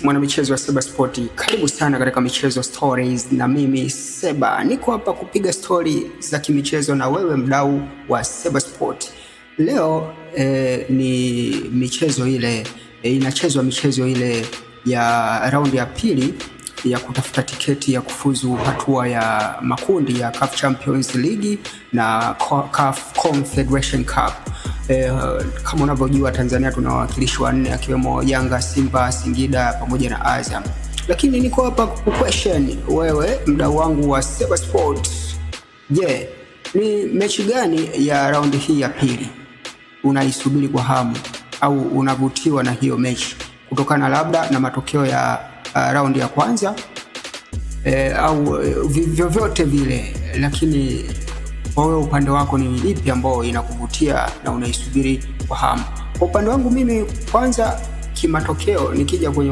Mwanamichezo wa Seba Sport, karibu sana katika Michezo Stories na mimi Seba. Niko hapa kupiga story za kimichezo na wewe mdau wa Seba Sport. Leo ni michezo ile inachezwa michezo ile ya raundi ya pili ya kutafuta tiketi ya kufuzu hatua ya makundi ya CAF Champions League na CAF Confederation Cup. Kama unavyojua Tanzania tuna wawakilishi 4 akiwemo Yanga, Simba, Singida pamoja na Azam. Lakini niko hapa kuquestion wewe mdau wangu wa Seba Sport. Je, ni mechi gani ya raundi hii ya pili unaisubiri kwa hamu au unavutiwa na hiyo mechi kutokana labda na matokeo ya raundi ya kwanza au vyovyote vile, lakini kwa wewe upande wako ni ipi ambao inakuvutia na unaisubiri kwa hamu? Kwa upande wangu mimi, kwanza kimatokeo, nikija kwenye